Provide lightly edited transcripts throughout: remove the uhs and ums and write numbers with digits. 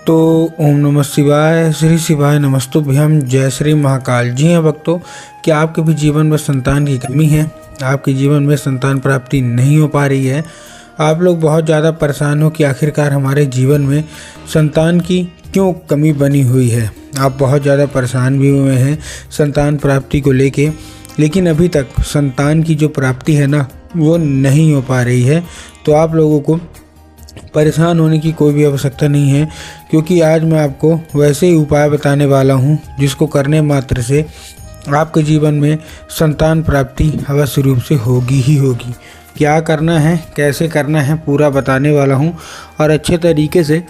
तो ओम नमः शिवाय, श्री शिवाय नमस्तुभ्यम, जय श्री महाकाल। जी हाँ भक्तों, क्या आपके भी जीवन में संतान की कमी है? आपके जीवन में संतान प्राप्ति नहीं हो पा रही है? आप लोग बहुत ज़्यादा परेशान हो कि आखिरकार हमारे जीवन में संतान की क्यों कमी बनी हुई है। आप बहुत ज़्यादा परेशान भी हुए हैं संतान प्राप्ति को लेके, लेकिन अभी तक संतान की जो प्राप्ति है ना, वो नहीं हो पा रही है। तो आप लोगों को परेशान होने की कोई भी आवश्यकता नहीं है, क्योंकि आज मैं आपको वैसे ही उपाय बताने वाला हूँ जिसको करने मात्र से आपके जीवन में संतान प्राप्ति अवश्य रूप से होगी ही होगी। क्या करना है, कैसे करना है, पूरा बताने वाला हूँ और अच्छे तरीके से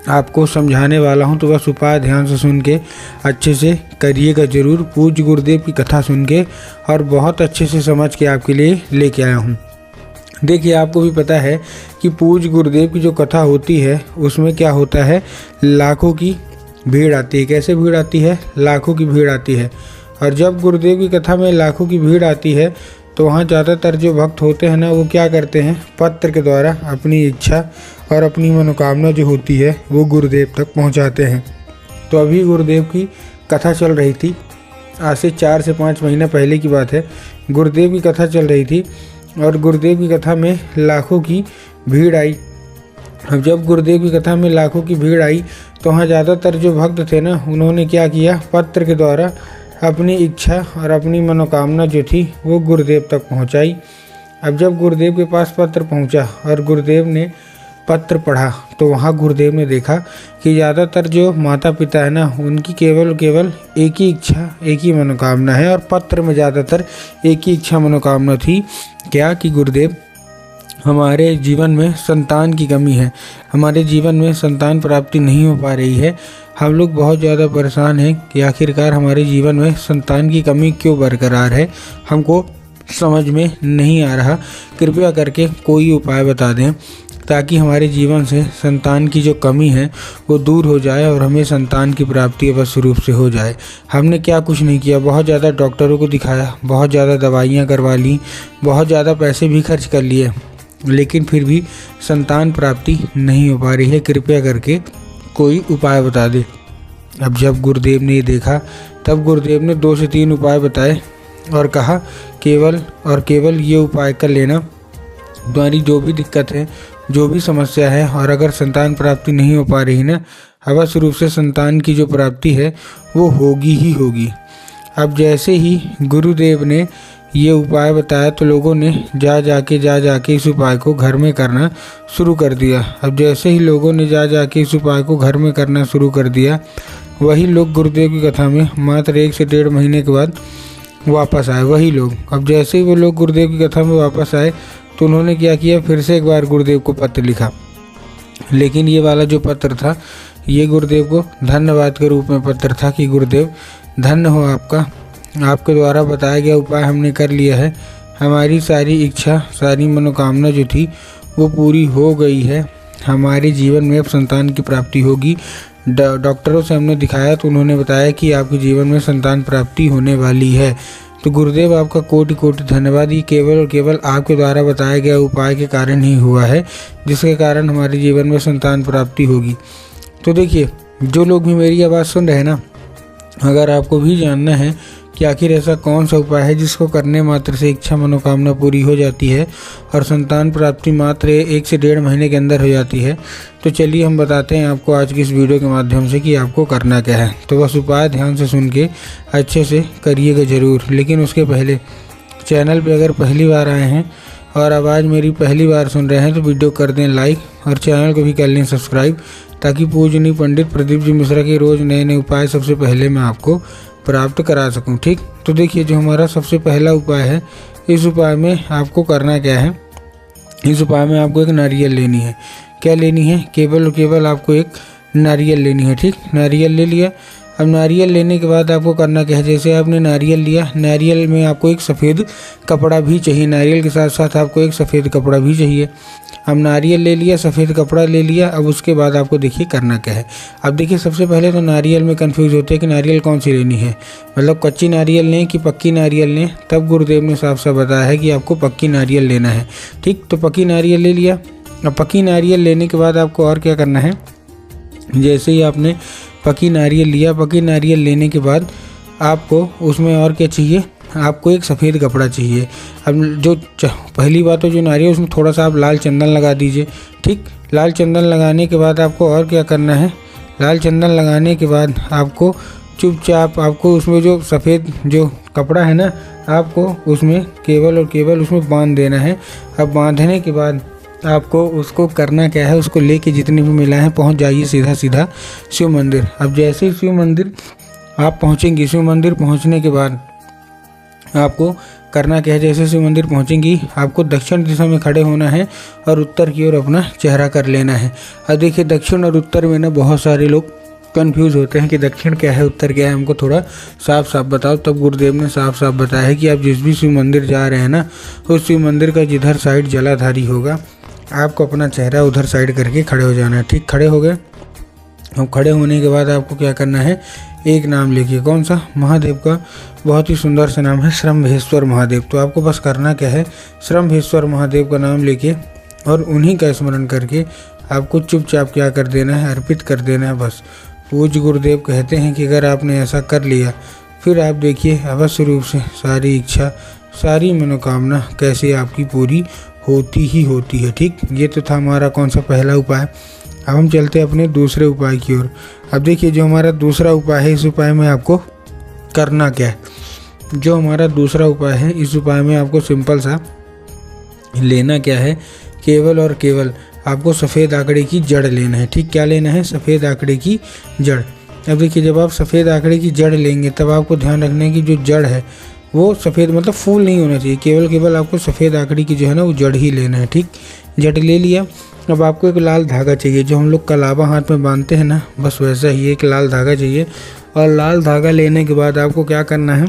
आपको समझाने वाला हूँ। तो बस उपाय ध्यान से सुन के अच्छे से करिएगा ज़रूर। पूज्य गुरुदेव की कथा सुन के और बहुत अच्छे से समझ के आपके लिए लेके आया हूँ। देखिए, आपको भी पता है कि पूज्य गुरुदेव की जो कथा होती है उसमें क्या होता है, लाखों की भीड़ आती है। कैसे भीड़ आती है? लाखों की भीड़ आती है। और जब गुरुदेव की कथा में लाखों की भीड़ आती है तो वहाँ ज़्यादातर जो भक्त होते हैं ना, वो क्या करते हैं, पत्र के द्वारा अपनी इच्छा और अपनी मनोकामना जो होती है वो गुरुदेव तक पहुँचाते हैं। तो अभी गुरुदेव की कथा चल रही थी, आज से 4 से 5 महीना पहले की बात है। गुरुदेव की कथा चल रही थी और गुरुदेव की कथा में लाखों की भीड़ आई। अब जब गुरुदेव की कथा में लाखों की भीड़ आई तो वहाँ ज़्यादातर जो भक्त थे ना, उन्होंने क्या किया, पत्र के द्वारा अपनी इच्छा और अपनी मनोकामना जो थी वो गुरुदेव तक पहुँचाई। अब जब गुरुदेव के पास पत्र पहुँचा और गुरुदेव ने पत्र पढ़ा तो वहाँ गुरुदेव ने देखा कि ज़्यादातर जो माता पिता है ना, उनकी केवल एक ही इच्छा, एक ही मनोकामना है। और पत्र में ज़्यादातर एक ही इच्छा मनोकामना थी, क्या कि गुरुदेव, हमारे जीवन में संतान की कमी है, हमारे जीवन में संतान प्राप्ति नहीं हो पा रही है। हम लोग बहुत ज़्यादा परेशान हैं कि आखिरकार हमारे जीवन में संतान की कमी क्यों बरकरार है, हमको समझ में नहीं आ रहा। कृपया करके कोई उपाय बता दें ताकि हमारे जीवन से संतान की जो कमी है वो दूर हो जाए और हमें संतान की प्राप्ति अवश्य रूप से हो जाए। हमने क्या कुछ नहीं किया, बहुत ज़्यादा डॉक्टरों को दिखाया, बहुत ज़्यादा दवाइयाँ करवा ली, बहुत ज़्यादा पैसे भी खर्च कर लिए, लेकिन फिर भी संतान प्राप्ति नहीं हो पा रही है। कृपया करके कोई उपाय बता दे। अब जब गुरुदेव ने ये देखा तब गुरुदेव ने 2 से 3 उपाय बताए और कहा, केवल और केवल ये उपाय कर लेना, तुम्हारी जो भी दिक्कत है, जो भी समस्या है, और अगर संतान प्राप्ति नहीं हो पा रही ना, अवश्य रूप से संतान की जो प्राप्ति है वो होगी ही होगी। अब जैसे ही गुरुदेव ने ये उपाय बताया तो लोगों ने जा जाके इस उपाय को घर में करना शुरू कर दिया। अब जैसे ही लोगों ने जा जाके इस उपाय को घर में करना शुरू कर दिया, वही लोग गुरुदेव की कथा में मात्र 1 से 1.5 महीने के बाद वापस आए। वही लोग, अब जैसे ही वो लोग गुरुदेव की कथा में वापस आए तो उन्होंने क्या किया, फिर से एक बार गुरुदेव को पत्र लिखा। लेकिन ये वाला जो पत्र था, ये गुरुदेव को धन्यवाद के रूप में पत्र था कि गुरुदेव, धन्य हो आपका, आपके द्वारा बताया गया उपाय हमने कर लिया है, हमारी सारी इच्छा, सारी मनोकामना जो थी वो पूरी हो गई है, हमारे जीवन में अब संतान की प्राप्ति होगी। डॉक्टरों से हमने दिखाया तो उन्होंने बताया कि आपके जीवन में संतान प्राप्ति होने वाली है। तो गुरुदेव, आपका कोटि कोटि धन्यवाद। ये केवल और केवल आपके द्वारा बताया गया उपाय के कारण ही हुआ है, जिसके कारण हमारे जीवन में संतान प्राप्ति होगी। तो देखिए, जो लोग भी मेरी आवाज़ सुन रहे हैं ना, अगर आपको भी जानना है कि आखिर ऐसा कौन सा उपाय है जिसको करने मात्र से इच्छा मनोकामना पूरी हो जाती है और संतान प्राप्ति मात्र 1 से 1.5 महीने के अंदर हो जाती है, तो चलिए हम बताते हैं आपको आज की इस वीडियो के माध्यम से कि आपको करना क्या है। तो बस उपाय ध्यान से सुन के अच्छे से करिएगा ज़रूर। लेकिन उसके पहले चैनल पे अगर पहली बार आए हैं और आवाज़ मेरी पहली बार सुन रहे हैं तो वीडियो कर दें लाइक और चैनल को भी कर लें सब्सक्राइब, ताकि पूजनीय पंडित प्रदीप जी मिश्रा के रोज़ नए नए उपाय सबसे पहले मैं आपको प्राप्त करा सकूं। ठीक, तो देखिए, जो हमारा सबसे पहला उपाय है, इस उपाय में आपको करना क्या है, इस उपाय में आपको एक नारियल लेनी है। क्या लेनी है? केवल और केवल आपको एक नारियल लेनी है। ठीक, नारियल ले लिया। अब नारियल लेने के बाद आपको करना क्या है, जैसे आपने नारियल लिया, नारियल में आपको एक सफ़ेद कपड़ा भी चाहिए, नारियल के साथ साथ आपको एक सफ़ेद कपड़ा भी चाहिए। अब नारियल ले लिया, सफ़ेद कपड़ा ले लिया। अब उसके बाद आपको देखिए करना क्या है। अब देखिए, सबसे पहले तो नारियल में कंफ्यूज होते हैं कि नारियल कौन सी लेनी है, मतलब कच्ची नारियल लें कि पक्की नारियल लें। तब गुरुदेव ने साफ साफ बताया है कि आपको पक्की नारियल लेना है। ठीक, तो पक्की नारियल ले लिया। अब पक्की नारियल लेने के बाद आपको और क्या करना है, जैसे ही आपने पकी नारियल लिया, पकी नारियल लेने के बाद आपको उसमें और क्या चाहिए, आपको एक सफ़ेद कपड़ा चाहिए। अब जो पहली बात तो जो नारियल उसमें थोड़ा सा आप लाल चंदन लगा दीजिए। ठीक, लाल चंदन लगाने के बाद आपको और क्या करना है, लाल चंदन लगाने के बाद आपको चुपचाप आपको उसमें जो सफ़ेद जो कपड़ा है ना, आपको उसमें केवल और केवल उसमें बांध देना है। अब बांधने के बाद आपको उसको करना क्या है, उसको लेके जितनी भी महिलाएं हैं पहुंच जाइए सीधा सीधा शिव मंदिर। अब जैसे ही शिव मंदिर आप पहुंचेंगी, शिव मंदिर पहुंचने के बाद आपको करना क्या है, जैसे शिव मंदिर पहुंचेंगी आपको दक्षिण दिशा में खड़े होना है और उत्तर की ओर अपना चेहरा कर लेना है। अब देखिए दक्षिण और उत्तर में ना बहुत सारे लोग कंफ्यूज होते हैं कि दक्षिण क्या है उत्तर क्या है, हमको थोड़ा साफ साफ बताओ। तब गुरुदेव ने साफ साफ बताया है कि आप जिस भी शिव मंदिर जा रहे हैं ना, उस शिव मंदिर का जिधर साइड जलाधारी होगा आपको अपना चेहरा उधर साइड करके खड़े हो जाना है। ठीक, खड़े हो गए। अब खड़े होने के बाद आपको क्या करना है, एक नाम लिखिए। कौन सा? महादेव का बहुत ही सुंदर सा नाम है, श्रम्भेश्वर महादेव। तो आपको बस करना क्या है, श्रम्भेश्वर महादेव का नाम लेके और उन्हीं का स्मरण करके आपको चुपचाप क्या कर देना है, अर्पित कर देना है बस। पूज्य गुरुदेव कहते हैं कि अगर आपने ऐसा कर लिया फिर आप देखिए अवश्य रूप से सारी इच्छा, सारी मनोकामना कैसे आपकी पूरी होती ही होती है। ठीक, ये तो था हमारा कौन सा पहला उपाय। अब हम चलते हैं अपने दूसरे उपाय की ओर। अब देखिए जो हमारा दूसरा उपाय है, इस उपाय में आपको करना क्या है, जो हमारा दूसरा उपाय है इस उपाय में आपको सिंपल सा लेना क्या है, केवल और केवल आपको सफ़ेद आंकड़े की जड़ लेना है। ठीक, क्या लेना है, सफ़ेद आंकड़े की जड़। अब देखिए जब आप सफ़ेद आंकड़े की जड़ लेंगे तब आपको ध्यान रखना है कि जो जड़ है वो सफ़ेद मतलब फूल नहीं होना चाहिए, केवल आपको सफ़ेद आंकड़ी की जो है ना वो जड़ ही लेना है। ठीक, जड़ ले लिया। अब आपको एक लाल धागा चाहिए, जो हम लोग कलावा हाथ में बांधते हैं ना, बस वैसा ही एक लाल धागा चाहिए। और लाल धागा लेने के बाद आपको क्या करना है,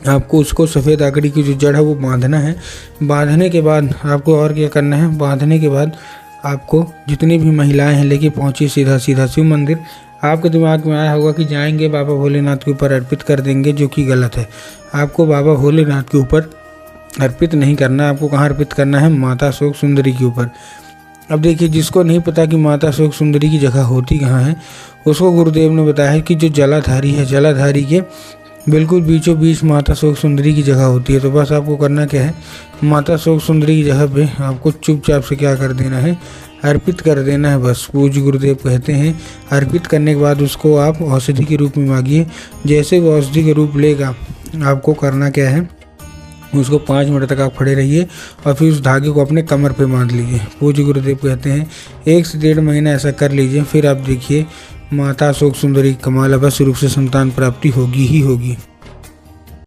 आपको उसको सफ़ेद आंकड़ी की जो जड़ है वो बांधना है। बांधने के बाद आपको और क्या करना है, बांधने के बाद आपको जितनी भी महिलाएं हैं लेके पहुँची सीधा सीधा शिव मंदिर। आपके दिमाग में आया होगा कि जाएंगे बाबा भोलेनाथ के ऊपर अर्पित कर देंगे, जो कि गलत है। आपको बाबा भोलेनाथ के ऊपर अर्पित नहीं करना, आपको कहाँ अर्पित करना है, माता अशोक सुंदरी के ऊपर। अब देखिए जिसको नहीं पता कि माता अशोक सुंदरी की जगह होती कहाँ है, उसको गुरुदेव ने बताया है कि जो जलाधारी है, जलाधारी के बिल्कुल बीचों बीच माता अशोक सुंदरी की जगह होती है। तो बस आपको करना क्या है, माता अशोक सुंदरी की जगह पे आपको चुपचाप से क्या कर देना है, अर्पित कर देना है बस। पूज्य गुरुदेव कहते हैं अर्पित करने के बाद उसको आप औषधि के रूप में मांगिए। जैसे वो औषधि के रूप लेगा आपको करना क्या है, उसको 5 मिनट तक आप खड़े रहिए और फिर उस धागे को अपने कमर पे बांध लीजिए। पूज्य गुरुदेव कहते हैं 1 से 1.5 महीना ऐसा कर लीजिए, फिर आप देखिए माता अशोक सुंदरी कमाल अवश्य रूप से संतान प्राप्ति होगी ही होगी।